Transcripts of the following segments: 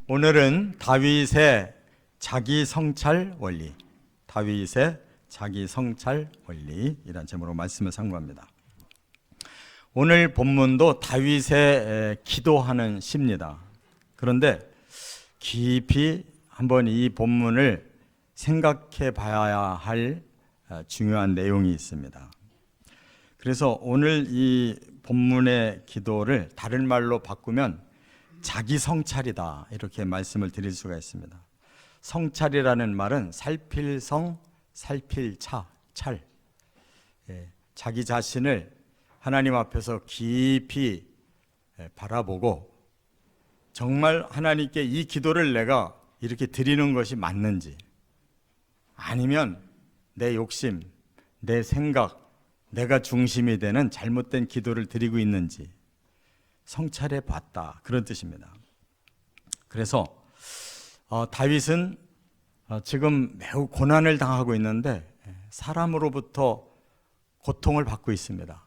오늘은 다윗의 자기 성찰 원리, 다윗의 자기 성찰 원리이란 제목으로 말씀을 상고합니다. 오늘 본문도 다윗의 기도하는 시입니다. 그런데 깊이 한번 이 본문을 생각해 봐야 할 중요한 내용이 있습니다. 그래서 오늘 이 본문의 기도를 다른 말로 바꾸면 자기 성찰이다, 이렇게 말씀을 드릴 수가 있습니다. 성찰이라는 말은 살필 성, 살필 차, 찰. 자기 자신을 하나님 앞에서 깊이 바라보고 정말 하나님께 이 기도를 내가 이렇게 드리는 것이 맞는지, 아니면 내 욕심, 내 생각, 내가 중심이 되는 잘못된 기도를 드리고 있는지 성찰해 봤다, 그런 뜻입니다. 그래서 다윗은 지금 매우 고난을 당하고 있는데 사람으로부터 고통을 받고 있습니다.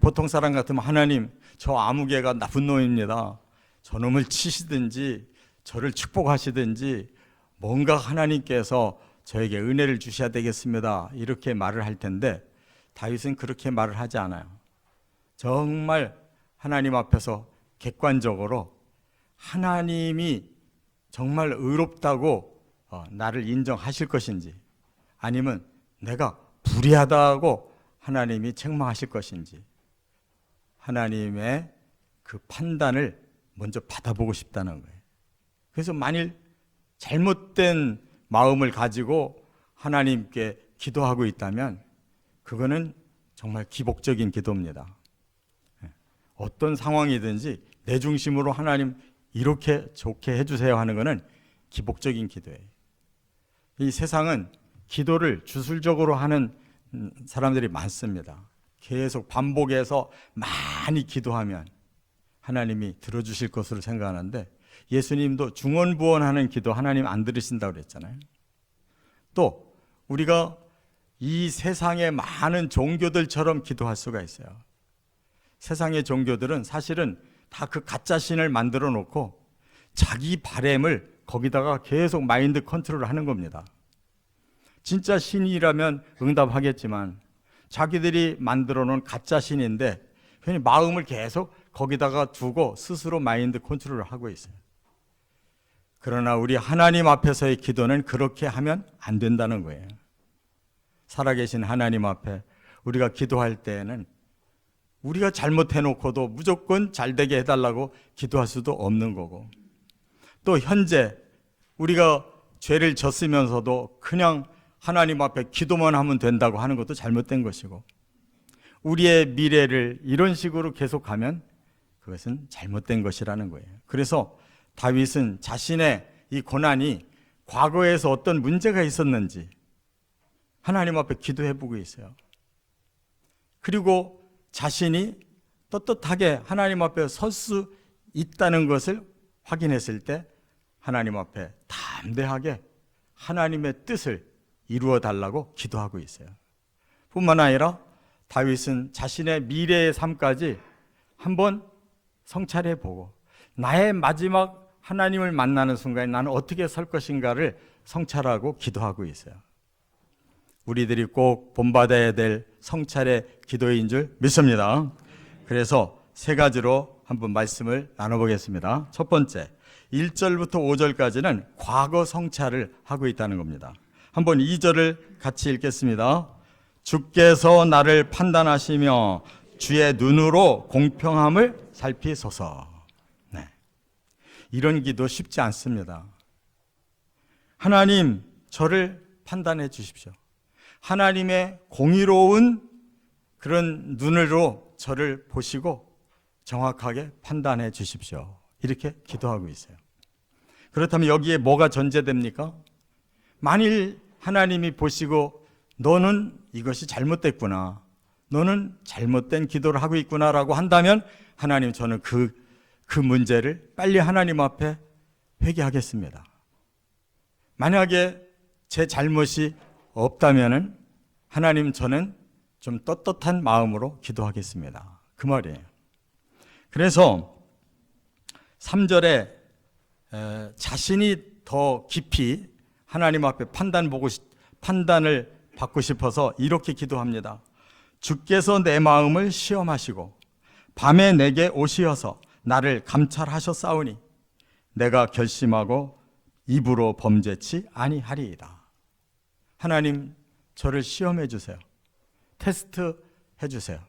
보통 사람 같으면 하나님, 저 아무개가 나쁜 놈입니다, 저놈을 치시든지 저를 축복하시든지 뭔가 하나님께서 저에게 은혜를 주셔야 되겠습니다, 이렇게 말을 할 텐데 다윗은 그렇게 말을 하지 않아요. 정말 하나님 앞에서 객관적으로 하나님이 정말 의롭다고 나를 인정하실 것인지, 아니면 내가 불의하다고 하나님이 책망하실 것인지, 하나님의 그 판단을 먼저 받아보고 싶다는 거예요. 그래서 만일 잘못된 마음을 가지고 하나님께 기도하고 있다면 그거는 정말 기복적인 기도입니다. 어떤 상황이든지 내 중심으로 하나님 이렇게 좋게 해주세요 하는 것은 기복적인 기도예요. 이 세상은 기도를 주술적으로 하는 사람들이 많습니다. 계속 반복해서 많이 기도하면 하나님이 들어주실 것으로 생각하는데, 예수님도 중언부언하는 기도 하나님 안 들으신다고 그랬잖아요. 또 우리가 이 세상의 많은 종교들처럼 기도할 수가 있어요. 세상의 종교들은 사실은 다 그 가짜 신을 만들어 놓고 자기 바램을 거기다가 계속 마인드 컨트롤을 하는 겁니다. 진짜 신이라면 응답하겠지만 자기들이 만들어 놓은 가짜 신인데 괜히 마음을 계속 거기다가 두고 스스로 마인드 컨트롤을 하고 있어요. 그러나 우리 하나님 앞에서의 기도는 그렇게 하면 안 된다는 거예요. 살아계신 하나님 앞에 우리가 기도할 때에는 우리가 잘못해놓고도 무조건 잘되게 해달라고 기도할 수도 없는 거고, 또 현재 우리가 죄를 졌으면서도 그냥 하나님 앞에 기도만 하면 된다고 하는 것도 잘못된 것이고, 우리의 미래를 이런 식으로 계속 가면 그것은 잘못된 것이라는 거예요. 그래서 다윗은 자신의 이 고난이 과거에서 어떤 문제가 있었는지 하나님 앞에 기도해보고 있어요. 그리고 자신이 떳떳하게 하나님 앞에 설 수 있다는 것을 확인했을 때 하나님 앞에 담대하게 하나님의 뜻을 이루어 달라고 기도하고 있어요. 뿐만 아니라 다윗은 자신의 미래의 삶까지 한번 성찰해 보고, 나의 마지막 하나님을 만나는 순간에 나는 어떻게 설 것인가를 성찰하고 기도하고 있어요. 우리들이 꼭 본받아야 될 성찰의 기도인 줄 믿습니다. 그래서 세 가지로 한번 말씀을 나눠보겠습니다. 첫 번째, 1절부터 5절까지는 과거 성찰을 하고 있다는 겁니다. 한번 2절을 같이 읽겠습니다. 주께서 나를 판단하시며 주의 눈으로 공평함을 살피소서. 네. 이런 기도 쉽지 않습니다. 하나님, 저를 판단해 주십시오. 하나님의 공의로운 그런 눈으로 저를 보시고 정확하게 판단해 주십시오, 이렇게 기도하고 있어요. 그렇다면 여기에 뭐가 전제됩니까? 만일 하나님이 보시고 너는 이것이 잘못됐구나, 너는 잘못된 기도를 하고 있구나라고 한다면 하나님, 저는 그 문제를 빨리 하나님 앞에 회개하겠습니다. 만약에 제 잘못이 없다면은 하나님, 저는 좀 떳떳한 마음으로 기도하겠습니다, 그 말이에요. 그래서 3절에 자신이 더 깊이 하나님 앞에 판단을 받고 싶어서 이렇게 기도합니다. 주께서 내 마음을 시험하시고 밤에 내게 오시어서 나를 감찰하셨사오니 내가 결심하고 입으로 범죄치 아니하리이다. 하나님, 저를 시험해 주세요. 테스트 해 주세요.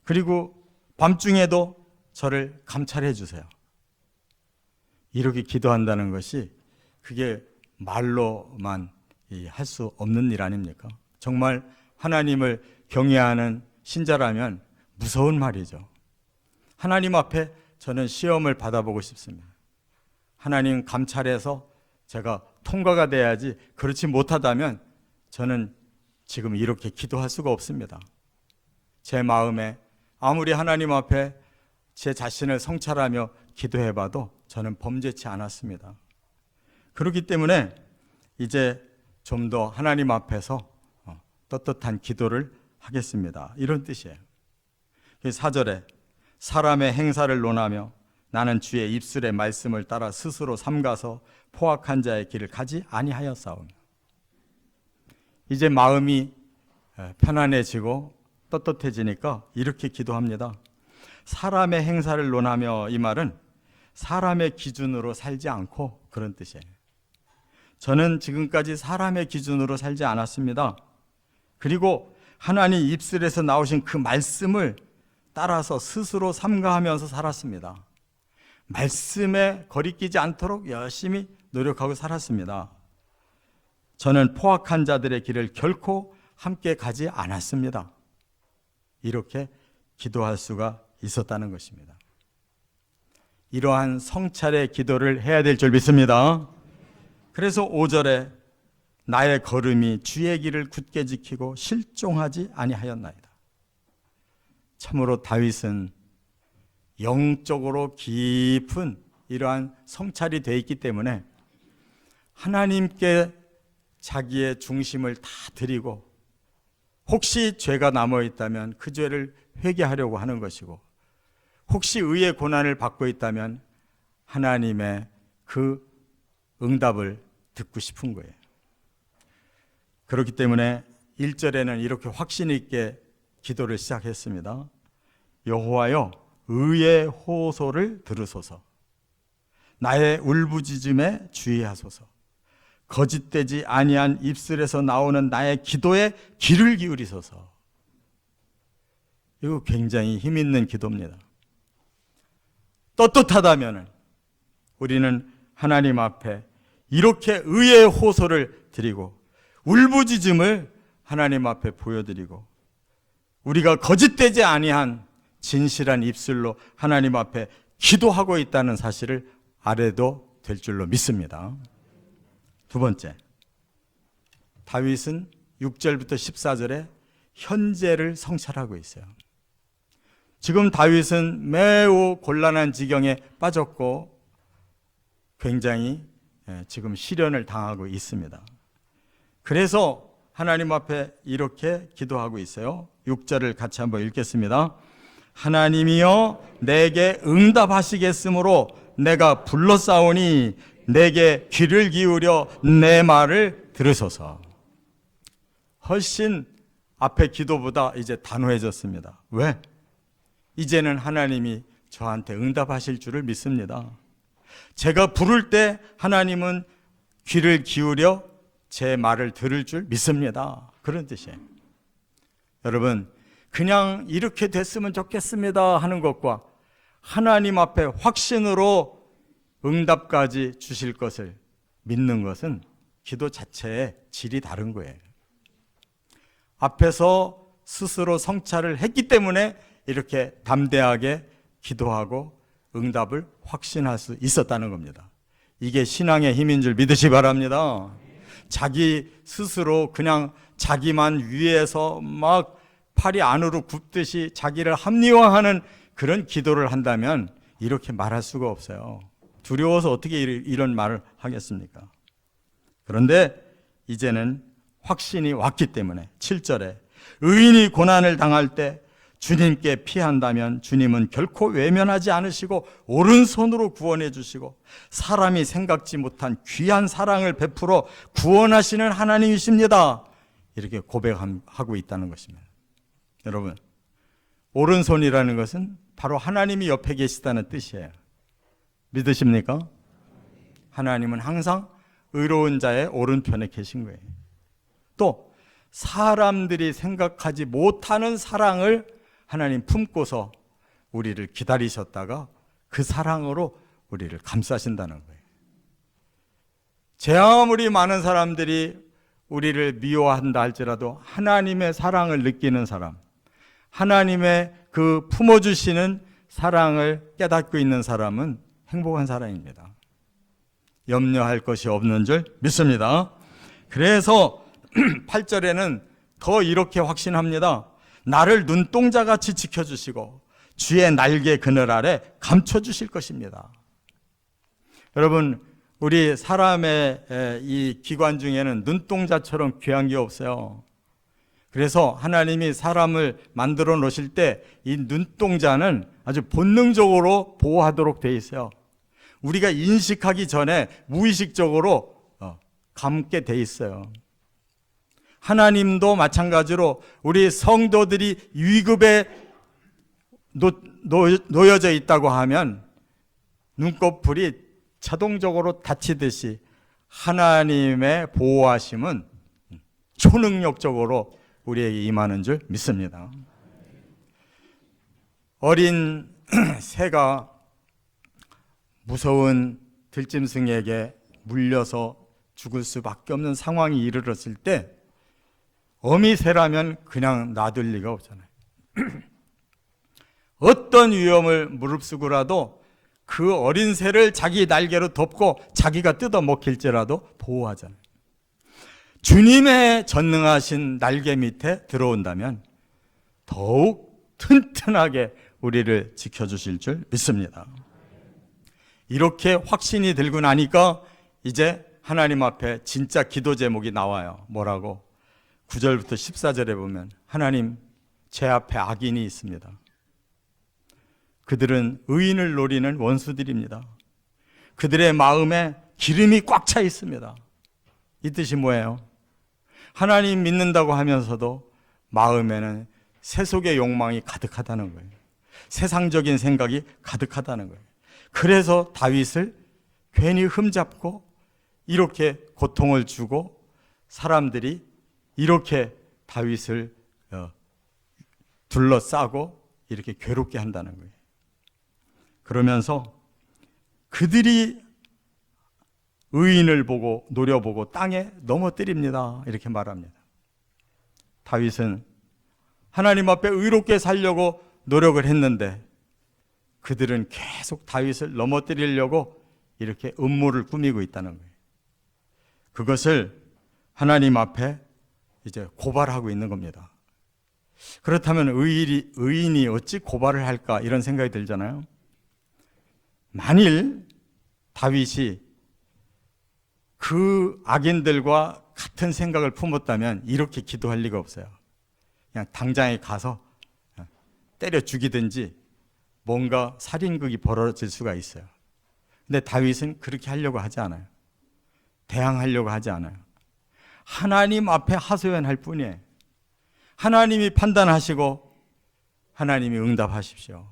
그리고 밤중에도 저를 감찰해 주세요. 이렇게 기도한다는 것이 그게 말로만 할 수 없는 일 아닙니까? 정말 하나님을 경외하는 신자라면 무서운 말이죠. 하나님 앞에 저는 시험을 받아보고 싶습니다. 하나님 감찰해서 제가 통과가 돼야지, 그렇지 못하다면 저는 지금 이렇게 기도할 수가 없습니다. 제 마음에 아무리 하나님 앞에 제 자신을 성찰하며 기도해봐도 저는 범죄치 않았습니다. 그렇기 때문에 이제 좀 더 하나님 앞에서 떳떳한 기도를 하겠습니다. 이런 뜻이에요. 4절에 사람의 행사를 논하며 나는 주의 입술의 말씀을 따라 스스로 삼가서 포악한 자의 길을 가지 아니하였사오며. 이제 마음이 편안해지고 떳떳해지니까 이렇게 기도합니다. 사람의 행사를 논하며, 이 말은 사람의 기준으로 살지 않고 그런 뜻이에요. 저는 지금까지 사람의 기준으로 살지 않았습니다. 그리고 하나님 입술에서 나오신 그 말씀을 따라서 스스로 삼가하면서 살았습니다. 말씀에 거리끼지 않도록 열심히 노력하고 살았습니다. 저는 포악한 자들의 길을 결코 함께 가지 않았습니다. 이렇게 기도할 수가 있었다는 것입니다. 이러한 성찰의 기도를 해야 될 줄 믿습니다. 그래서 5절에 나의 걸음이 주의 길을 굳게 지키고 실종하지 아니하였나이다. 참으로 다윗은 영적으로 깊은 이러한 성찰이 되어 있기 때문에 하나님께 자기의 중심을 다 드리고, 혹시 죄가 남아 있다면 그 죄를 회개하려고 하는 것이고, 혹시 의의 고난을 받고 있다면 하나님의 그 응답을 듣고 싶은 거예요. 그렇기 때문에 1절에는 이렇게 확신 있게 기도를 시작했습니다. 여호와여, 의의 호소를 들으소서. 나의 울부짖음에 주의하소서. 거짓되지 아니한 입술에서 나오는 나의 기도에 귀를 기울이소서. 이거 굉장히 힘 있는 기도입니다. 떳떳하다면 우리는 하나님 앞에 이렇게 의의 호소를 드리고 울부짖음을 하나님 앞에 보여드리고, 우리가 거짓되지 아니한 진실한 입술로 하나님 앞에 기도하고 있다는 사실을 알아도 될 줄로 믿습니다. 두 번째, 다윗은 6절부터 14절에 현재를 성찰하고 있어요. 지금 다윗은 매우 곤란한 지경에 빠졌고 굉장히 지금 시련을 당하고 있습니다. 그래서 하나님 앞에 이렇게 기도하고 있어요. 6절을 같이 한번 읽겠습니다. 하나님이여 내게 응답하시겠으므로 내가 불렀사오니 내게 귀를 기울여 내 말을 들으소서. 훨씬 앞에 기도보다 이제 단호해졌습니다. 왜? 이제는 하나님이 저한테 응답하실 줄을 믿습니다. 제가 부를 때 하나님은 귀를 기울여 제 말을 들을 줄 믿습니다. 그런 뜻이에요. 여러분, 그냥 이렇게 됐으면 좋겠습니다 하는 것과 하나님 앞에 확신으로 응답까지 주실 것을 믿는 것은 기도 자체의 질이 다른 거예요. 앞에서 스스로 성찰을 했기 때문에 이렇게 담대하게 기도하고 응답을 확신할 수 있었다는 겁니다. 이게 신앙의 힘인 줄 믿으시 바랍니다. 자기 스스로 그냥 자기만 위에서 막 팔이 안으로 굽듯이 자기를 합리화하는 그런 기도를 한다면 이렇게 말할 수가 없어요. 두려워서 어떻게 이런 말을 하겠습니까? 그런데 이제는 확신이 왔기 때문에 7절에 의인이 고난을 당할 때 주님께 피한다면 주님은 결코 외면하지 않으시고 오른손으로 구원해 주시고 사람이 생각지 못한 귀한 사랑을 베풀어 구원하시는 하나님이십니다. 이렇게 고백하고 있다는 것입니다. 여러분, 오른손이라는 것은 바로 하나님이 옆에 계시다는 뜻이에요. 믿으십니까? 하나님은 항상 의로운 자의 오른편에 계신 거예요. 또 사람들이 생각하지 못하는 사랑을 하나님 품고서 우리를 기다리셨다가 그 사랑으로 우리를 감싸신다는 거예요. 제 아무리 많은 사람들이 우리를 미워한다 할지라도 하나님의 사랑을 느끼는 사람, 하나님의 그 품어주시는 사랑을 깨닫고 있는 사람은 행복한 사람입니다. 염려할 것이 없는 줄 믿습니다. 그래서 8절에는 더 이렇게 확신합니다. 나를 눈동자같이 지켜주시고 주의 날개 그늘 아래 감춰주실 것입니다. 여러분, 우리 사람의 이 기관 중에는 눈동자처럼 귀한 게 없어요. 그래서 하나님이 사람을 만들어 놓으실 때 이 눈동자는 아주 본능적으로 보호하도록 돼 있어요. 우리가 인식하기 전에 무의식적으로 감게 돼 있어요. 하나님도 마찬가지로 우리 성도들이 위급에 놓여져 있다고 하면 눈꺼풀이 자동적으로 닫히듯이 하나님의 보호하심은 초능력적으로 우리에게 임하는 줄 믿습니다. 어린 새가 무서운 들짐승에게 물려서 죽을 수밖에 없는 상황이 이르렀을 때 어미 새라면 그냥 놔둘 리가 없잖아요. 어떤 위험을 무릅쓰고라도 그 어린 새를 자기 날개로 덮고 자기가 뜯어 먹힐지라도 보호하잖아요. 주님의 전능하신 날개 밑에 들어온다면 더욱 튼튼하게 우리를 지켜주실 줄 믿습니다. 이렇게 확신이 들고 나니까 이제 하나님 앞에 진짜 기도 제목이 나와요. 뭐라고? 9절부터 14절에 보면 하나님, 제 앞에 악인이 있습니다. 그들은 의인을 노리는 원수들입니다. 그들의 마음에 기름이 꽉 차 있습니다. 이 뜻이 뭐예요? 하나님 믿는다고 하면서도 마음에는 세속의 욕망이 가득하다는 거예요. 세상적인 생각이 가득하다는 거예요. 그래서 다윗을 괜히 흠잡고 이렇게 고통을 주고 사람들이 이렇게 다윗을 둘러싸고 이렇게 괴롭게 한다는 거예요. 그러면서 그들이 의인을 보고 노려보고 땅에 넘어뜨립니다. 이렇게 말합니다. 다윗은 하나님 앞에 의롭게 살려고 노력을 했는데 그들은 계속 다윗을 넘어뜨리려고 이렇게 음모를 꾸미고 있다는 거예요. 그것을 하나님 앞에 이제 고발하고 있는 겁니다. 그렇다면 의인이 어찌 고발을 할까 이런 생각이 들잖아요. 만일 다윗이 그 악인들과 같은 생각을 품었다면 이렇게 기도할 리가 없어요. 그냥 당장에 가서 때려 죽이든지 뭔가 살인극이 벌어질 수가 있어요. 근데 다윗은 그렇게 하려고 하지 않아요. 대항하려고 하지 않아요. 하나님 앞에 하소연할 뿐이에요. 하나님이 판단하시고 하나님이 응답하십시오.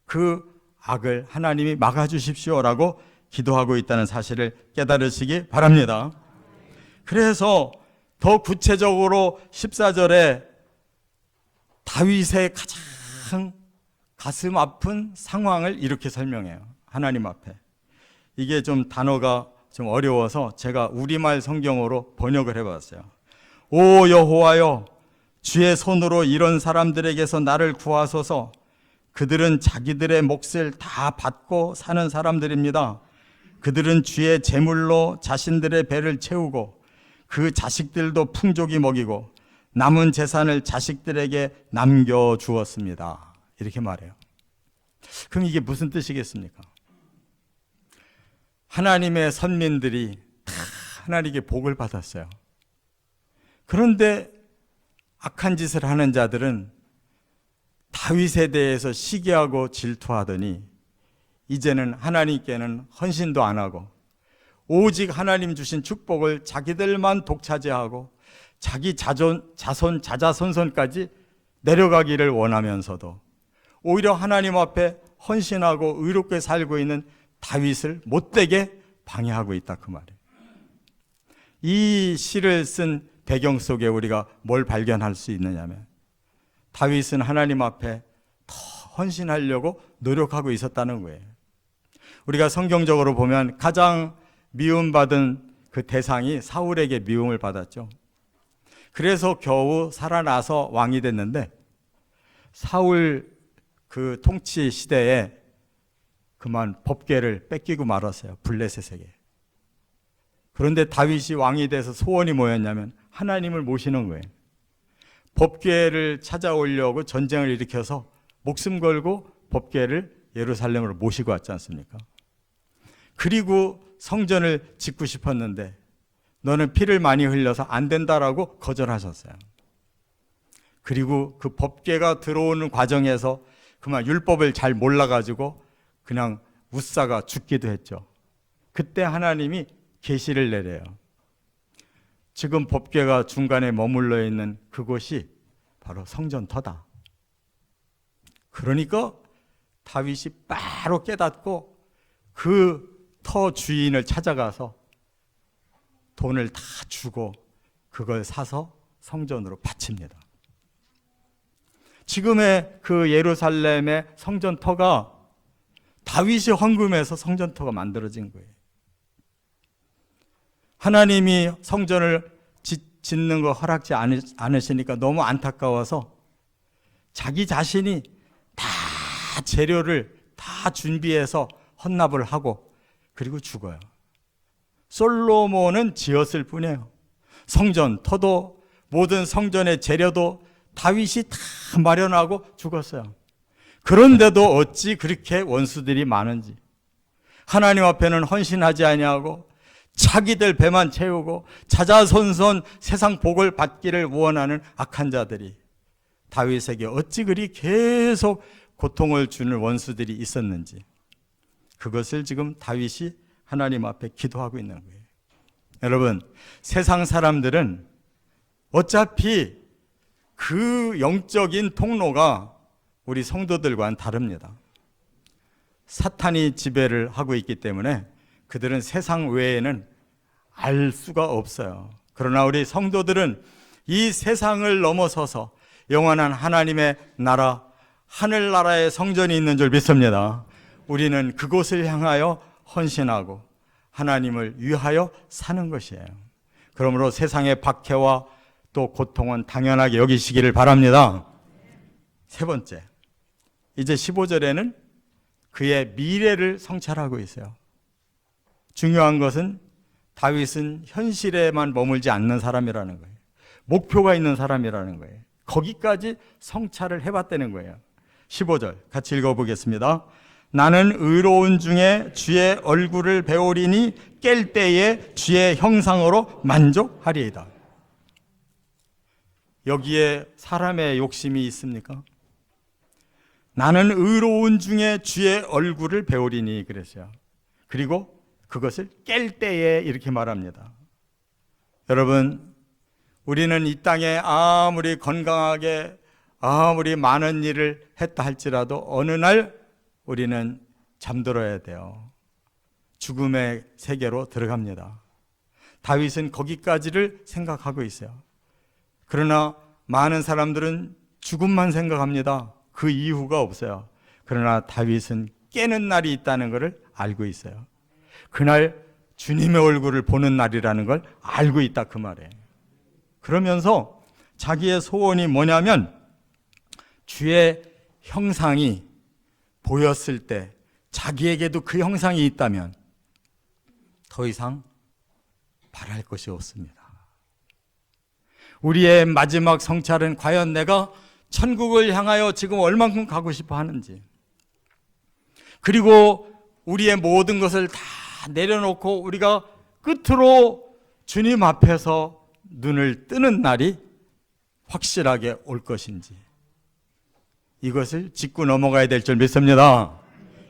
그 악을 하나님이 막아주십시오라고 기도하고 있다는 사실을 깨달으시기 바랍니다. 그래서 더 구체적으로 14절에 다윗의 가장 가슴 아픈 상황을 이렇게 설명해요. 하나님 앞에. 이게 좀 단어가 좀 어려워서 제가 우리말 성경으로 번역을 해봤어요. 오 여호와여, 주의 손으로 이런 사람들에게서 나를 구하소서. 그들은 자기들의 몫을 다 받고 사는 사람들입니다. 그들은 주의 재물로 자신들의 배를 채우고 그 자식들도 풍족히 먹이고 남은 재산을 자식들에게 남겨주었습니다. 이렇게 말해요. 그럼 이게 무슨 뜻이겠습니까? 하나님의 선민들이 다 하나님께 복을 받았어요. 그런데 악한 짓을 하는 자들은 다윗에 대해서 시기하고 질투하더니 이제는 하나님께는 헌신도 안 하고 오직 하나님 주신 축복을 자기들만 독차지하고 자기 자자손손까지 내려가기를 원하면서도 오히려 하나님 앞에 헌신하고 의롭게 살고 있는 다윗을 못되게 방해하고 있다, 그 말이에요. 이 시를 쓴 배경 속에 우리가 뭘 발견할 수 있느냐면 다윗은 하나님 앞에 더 헌신하려고 노력하고 있었다는 거예요. 우리가 성경적으로 보면 가장 미움받은 그 대상이 사울에게 미움을 받았죠. 그래서 겨우 살아나서 왕이 됐는데 사울 그 통치 시대에 그만 법궤를 뺏기고 말았어요. 블레셋에게. 그런데 다윗이 왕이 돼서 소원이 뭐였냐면 하나님을 모시는 거예요. 법궤를 찾아오려고 전쟁을 일으켜서 목숨 걸고 법궤를 예루살렘으로 모시고 왔지 않습니까? 그리고 성전을 짓고 싶었는데 너는 피를 많이 흘려서 안 된다라고 거절하셨어요. 그리고 그 법궤가 들어오는 과정에서 그만 율법을 잘 몰라가지고 그냥 웃사가 죽기도 했죠. 그때 하나님이 계시를 내려요. 지금 법궤가 중간에 머물러 있는 그곳이 바로 성전터다. 그러니까 다윗이 바로 깨닫고 그 터 주인을 찾아가서 돈을 다 주고 그걸 사서 성전으로 바칩니다. 지금의 그 예루살렘의 성전터가 다윗이 헌금해서 성전터가 만들어진 거예요. 하나님이 성전을 짓는 거 허락지 않으시니까 너무 안타까워서 자기 자신이 다 재료를 다 준비해서 헌납을 하고 그리고 죽어요. 솔로몬은 지었을 뿐이에요. 성전터도 모든 성전의 재료도 다윗이 다 마련하고 죽었어요. 그런데도 어찌 그렇게 원수들이 많은지, 하나님 앞에는 헌신하지 아니하고 자기들 배만 채우고 자자손손 세상 복을 받기를 원하는 악한 자들이 다윗에게 어찌 그리 계속 고통을 주는 원수들이 있었는지, 그것을 지금 다윗이 하나님 앞에 기도하고 있는 거예요. 여러분, 세상 사람들은 어차피 그 영적인 통로가 우리 성도들과는 다릅니다. 사탄이 지배를 하고 있기 때문에 그들은 세상 외에는 알 수가 없어요. 그러나 우리 성도들은 이 세상을 넘어서서 영원한 하나님의 나라, 하늘나라의 성전이 있는 줄 믿습니다. 우리는 그곳을 향하여 헌신하고 하나님을 위하여 사는 것이에요. 그러므로 세상의 박해와 또 고통은 당연하게 여기시기를 바랍니다. 세 번째, 이제 15절에는 그의 미래를 성찰하고 있어요. 중요한 것은 다윗은 현실에만 머물지 않는 사람이라는 거예요. 목표가 있는 사람이라는 거예요. 거기까지 성찰을 해봤다는 거예요. 15절 같이 읽어보겠습니다. 나는 의로운 중에 주의 얼굴을 배우리니 깰 때에 주의 형상으로 만족하리이다. 여기에 사람의 욕심이 있습니까? 나는 의로운 중에 주의 얼굴을 배우리니 그랬어요. 그리고 그것을 깰 때에 이렇게 말합니다. 여러분, 우리는 이 땅에 아무리 건강하게 아무리 많은 일을 했다 할지라도 어느 날 우리는 잠들어야 돼요. 죽음의 세계로 들어갑니다. 다윗은 거기까지를 생각하고 있어요. 그러나 많은 사람들은 죽음만 생각합니다. 그 이후가 없어요. 그러나 다윗은 깨는 날이 있다는 것을 알고 있어요. 그날 주님의 얼굴을 보는 날이라는 걸 알고 있다, 그 말이에요. 그러면서 자기의 소원이 뭐냐면 주의 형상이 보였을 때 자기에게도 그 형상이 있다면 더 이상 바랄 것이 없습니다. 우리의 마지막 성찰은 과연 내가 천국을 향하여 지금 얼만큼 가고 싶어 하는지, 그리고 우리의 모든 것을 다 내려놓고 우리가 끝으로 주님 앞에서 눈을 뜨는 날이 확실하게 올 것인지, 이것을 짚고 넘어가야 될 줄 믿습니다.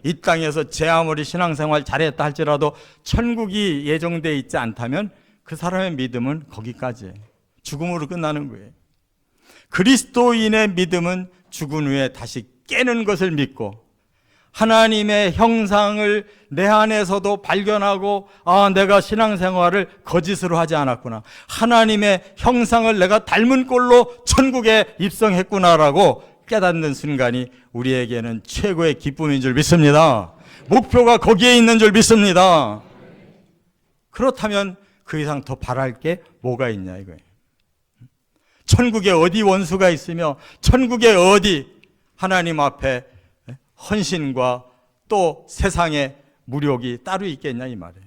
이 땅에서 제 아무리 신앙생활 잘했다 할지라도 천국이 예정되어 있지 않다면 그 사람의 믿음은 거기까지예요. 죽음으로 끝나는 거예요. 그리스도인의 믿음은 죽은 후에 다시 깨는 것을 믿고 하나님의 형상을 내 안에서도 발견하고, 아, 내가 신앙생활을 거짓으로 하지 않았구나, 하나님의 형상을 내가 닮은 꼴로 천국에 입성했구나라고 깨닫는 순간이 우리에게는 최고의 기쁨인 줄 믿습니다. 목표가 거기에 있는 줄 믿습니다. 그렇다면 그 이상 더 바랄 게 뭐가 있냐 이거예요. 천국에 어디 원수가 있으며 천국에 어디 하나님 앞에 헌신과 또 세상의 무력이 따로 있겠냐 이 말이에요.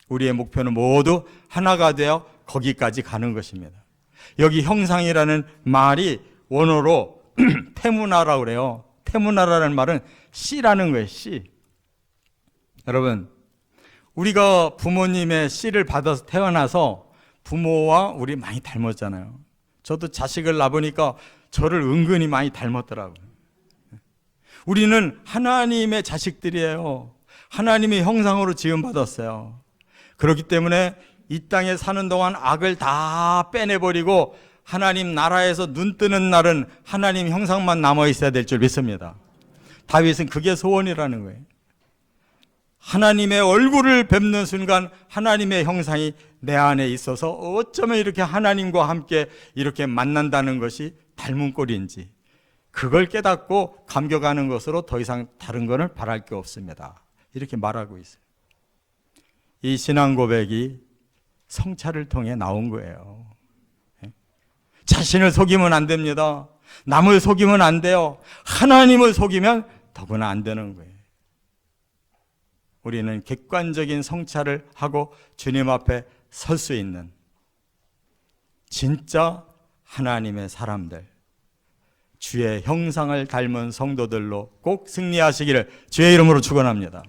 우리의 목표는 모두 하나가 되어 거기까지 가는 것입니다. 여기 형상이라는 말이 원어로 테무나라고 그래요. 테무나라는 말은 씨라는 거예요. 씨. 여러분, 우리가 부모님의 씨를 받아서 태어나서 부모와 우리 많이 닮았잖아요. 저도 자식을 낳으니까 저를 은근히 많이 닮았더라고요. 우리는 하나님의 자식들이에요. 하나님의 형상으로 지음받았어요. 그렇기 때문에 이 땅에 사는 동안 악을 다 빼내버리고 하나님 나라에서 눈 뜨는 날은 하나님 형상만 남아있어야 될 줄 믿습니다. 다윗은 그게 소원이라는 거예요. 하나님의 얼굴을 뵙는 순간 하나님의 형상이 내 안에 있어서 어쩌면 이렇게 하나님과 함께 이렇게 만난다는 것이 닮은 꼴인지 그걸 깨닫고 감격하는 것으로 더 이상 다른 것을 바랄 게 없습니다. 이렇게 말하고 있어요. 이 신앙 고백이 성찰을 통해 나온 거예요. 자신을 속이면 안 됩니다. 남을 속이면 안 돼요. 하나님을 속이면 더구나 안 되는 거예요. 우리는 객관적인 성찰을 하고 주님 앞에 설 수 있는 진짜 하나님의 사람들, 주의 형상을 닮은 성도들로 꼭 승리하시기를 주의 이름으로 축원합니다.